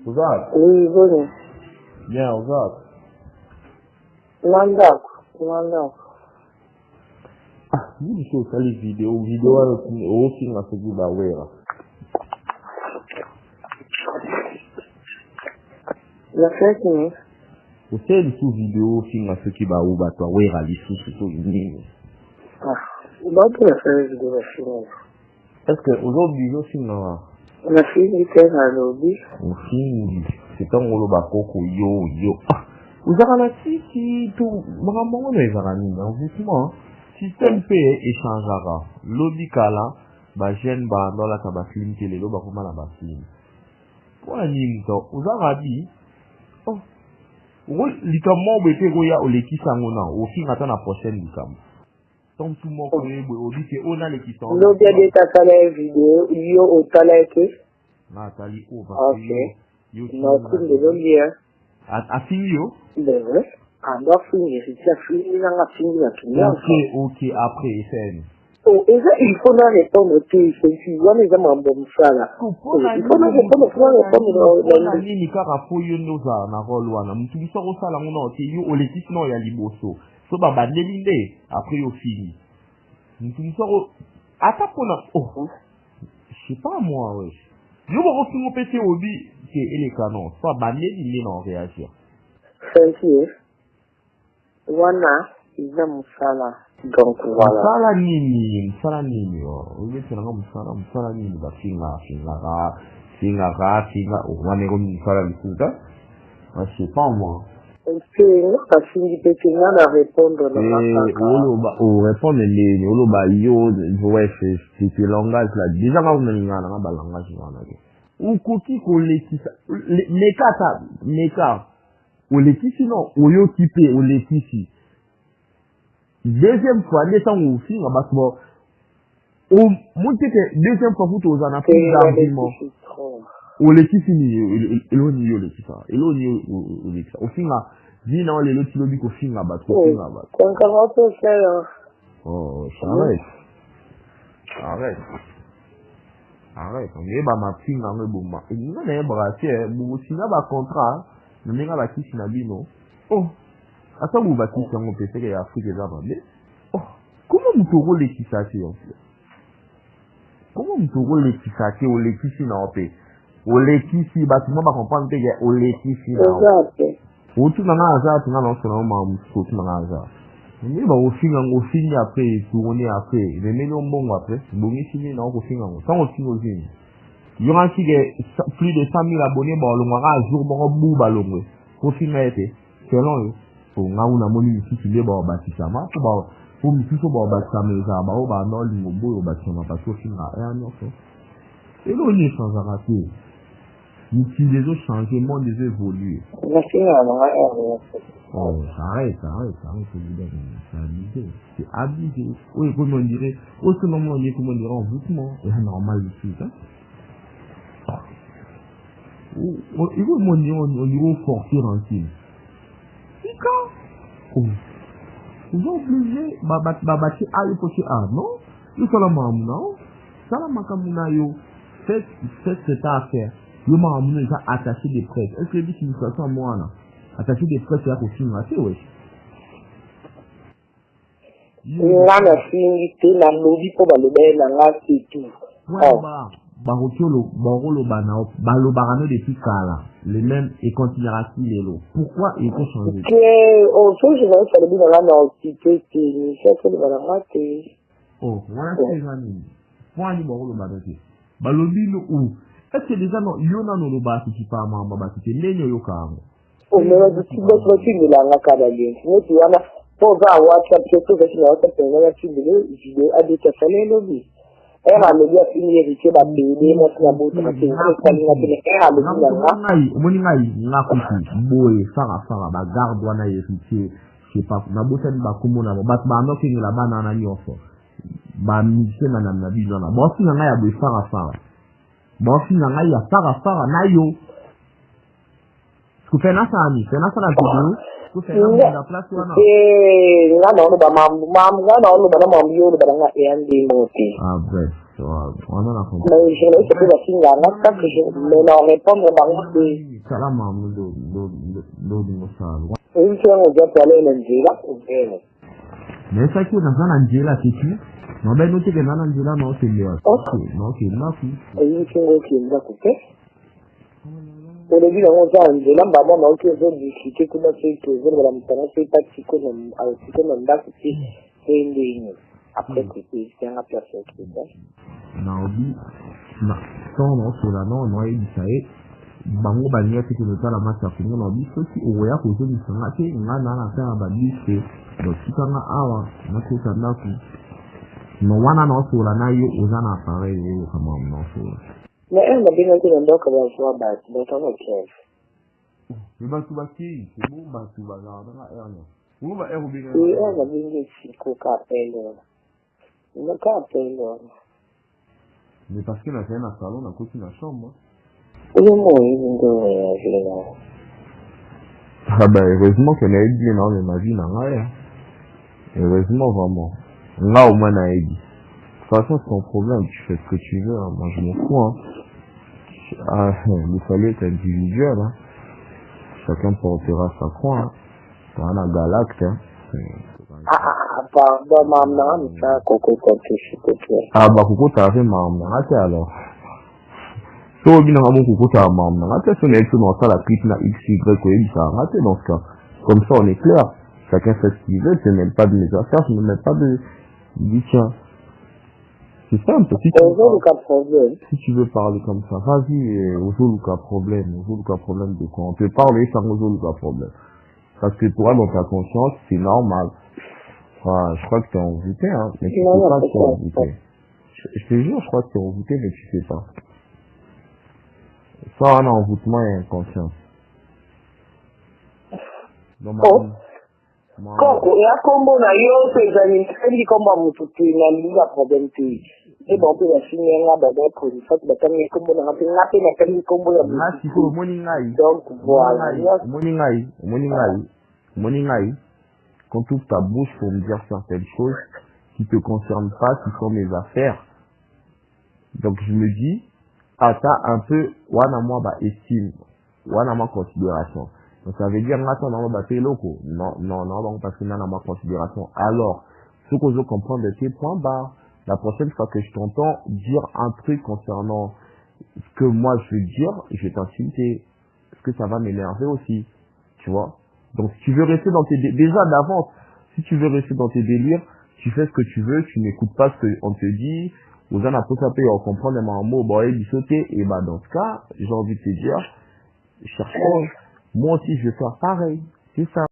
Uzak. Oui, bon. Bien, uzak. Mandako. Ah, ni so kali video o finga segi ba wera. La fête ni. Useli su video finga segi ba uba to wera lisusu to nini. Ah, ba pour la fête de la finale. Est-ce que aujourd'hui je finga La fille était à l'obbi. on fingi c'est un ngolo ba koko yo. Ah, uzaka na tiki to makambo no ezaka nini en système pe échangera lobby kala ba jeune ba ndola ka ba film télé lo ba koma na ba film kwa nini to uzaka bi oh likamo bete ko ya olekisa ngona o finga ta na prochaine likamo donc tout mon collègue o dit que on a l'équipe lobby de ta tala vidéo yo au tala ke na tali o ba yo na ku de lobby a fini yo ben alors finir c'est fini na fini na tout ok après c'est oh et ça il faut la répondre au téléphone on est vraiment bon ça là il faut la répondre nini kaka po yo ndoza na role wana mutu biso ko sala ngona ke yo olekisi no ya liboso so ba bandeli nde après yo fini mutu biso ko ata pona oh je sais pas moi ouais yo ba ko fingo pete obi ke ele canon so bandeli nde na réagir sentir wana iza musala donc voilà musala nini ubetse nanga musala nini ba finga wane ko musala lisuka je sais pas moi c'est non pas fini peut na répondre na répondre nini oloba yo ouais c'est langage là déjà ka umelinga na ba langage wana ukoki ko lekisa meka olekisi no oyo kipe olekisi deuxième fois les temps où film ba so o monte que deuxième fois vous aux en plus d'argument olekisi ni eloni yo lekisa eloni olekisa au film dit non les autres lobby ko film ba ko film ba quand comment ça fait oh arrête on est ba ma film na ngoboma ina na brassier bu sina ba contrat na ninga ba kisi na bino oh asa bu ba kisi ngo pese ke ya Afrique za ba oh comment mutoro le kisaki en fait comment mutoro le kisaki o le kisi na ope o le kisi ba tuma ba comprendre que o le kisi na o tu na za tu na no so na ma musko tu na za ni ba o finga ngo finga après tu on est après le million bon après bongi fini na ko finga ngo tant o finga o finga il y aura plus de 100 000 abonnés ba lo ngara jour mo bu ba lo ngwe ko finga ete selon eux pour ngauna moni ici le ba ba tisama ko ba pour mi so ba ba tisama za ba o ba no li mo bo ba tisama pa so finga ya no so et lo ni sans arrêter ni si les autres changements des évoluer la finga no oh arrête c'est abusé oui comme on dirait au ce moment on dit comment dire en doucement c'est normal ici hein il faut mon niveau forcer en film oh vous obligé babati ayo pochi non nous sommes non ça la makamuna yo fait cette affaire yo mamuna ça attaché des prêts est-ce que dit une situation moi là attaché des prêts là pour film assez ouais na fingi te na lobby po ba lobe na ngati tout barolo balobagano depuis kala les mêmes et continuera-t-il les lots pourquoi il faut changer oh so je vais faire le bien là dans cité ni ça c'est le balangate oh voilà c'est jani point ni barolo badati balobi no ou est-ce que déjà non yona no lo ba ti pa ma ba ti lenyo yo ka mo oh mais là tu dois tu la ngaka da bien ni tu wana po ga WhatsApp to que tu na WhatsApp na tu vidéo a dit que ça les lobby era le dia fini hérité ba bébé na na boto na tin ko kan na tin era le dia na moni ngai na ko ti boye fara ba garde wana hérité je sais pas na boto ba komona ba no kingi la bana na nyofo ba mise na na bizo na bo singa ngai ya bo fara bo singa ngai ya fara na yo ku fena sana video ku fena na place wana nga no ba mam nga no ba na mam yo ba nga ende moti ah bref On a la compris. Mais je ne sais pas si il y en a ça que je mais non répondre par contre Salama do musalo. une fois on doit parler l'Angela ou bien Mais ça qui est dans un Angela c'est qui? Non ben nous que dans un Angela non c'est lui. Non c'est là qui. et une fois qui est là coupé au début on a Angela maman non que je discuter comment c'est que je la m'entendre c'est pas si qu'on a aussi qu'on a c'est une ligne après que c'est un personne qui est Na obi na son no so la no no e sai bango bania te ko tala masa ko no bi so ti o ya ko so ni sanga te nga na ta ba bi se do tikanga awa na ko tanda ku no wana no so la na yo uzana pare yo kama no so mais elle m'a bien dit donc que va voir bah donc on va faire mais ba tu ba ki c'est bon ba tu ba la na erno ou ba ero bi oui elle m'a bien dit si ko ka pelo no ka pelo mais parce que la fait un salon na côté la chambre oui moi je l'ai ah ben heureusement que na aidé dans ma vie na ngaya heureusement vraiment là au moins na aidé. De toute façon, c'est ton problème, tu fais ce que tu veux, hein. Moi je m'en fous. Hein. Ah, le foyer est individuel. Hein. Chacun portera sa croix. Hein. C'est un galacte. Hein. Pardon, maman, ça, coco, ah, bah, coco, t'as fait maman. Alors. Si on vient à mon coco, t'as maman. Si on est dans ça, la clique, na X, Y, ça a raté dans ce cas. Comme ça, on est clair. Chacun fait ce qu'il veut, tu n'aimes pas de mes affaires, tu ne mets pas de. Dis tiens. C'est simple, si tu veux parler comme ça, vas-y, Ozoluka problème de quoi? On peut parler sans Ozoluka problème. Parce que toi, dans ta conscience, c'est normal. Enfin, je crois que t'es envoûté, hein, mais tu sais pas que t'es envoûté. Je te jure, je crois que t'es envoûté, mais tu sais pas. Ça, un envoûtement et inconscience. Donc, Koko ya kombo na yo pezani ndi komba mututu na liga problem ti e bon pe na signer nga ba ba ko fa ba tan ni kombo na pe na kan kombo ya na siko moni ngai donc voilà moni ngai quand tu ouvres ta bouche pour me dire certaines choses qui te concernent pas, qui sont mes affaires, donc je me dis t'as un peu wana moi ba estime wana ma considération. Donc ça veut dire maintenant on va battre locaux. Non, parce que là on ma considération. Alors, ce que je comprends de tes points bas, la prochaine fois que je t'entends dire un truc concernant ce que moi je veux dire, je vais t'insulter. Parce que ça va m'énerver aussi. Tu vois? Donc si tu veux rester dans tes déjà d'avance, si tu veux rester dans tes délires, tu fais ce que tu veux, tu n'écoutes pas ce qu'on te dit. Vous en avez pas payé, on comprend les mots, bon, et sauter. Et bah dans ce cas, j'ai envie de te dire, cherchons. Moi aussi, je vais faire pareil. C'est ça.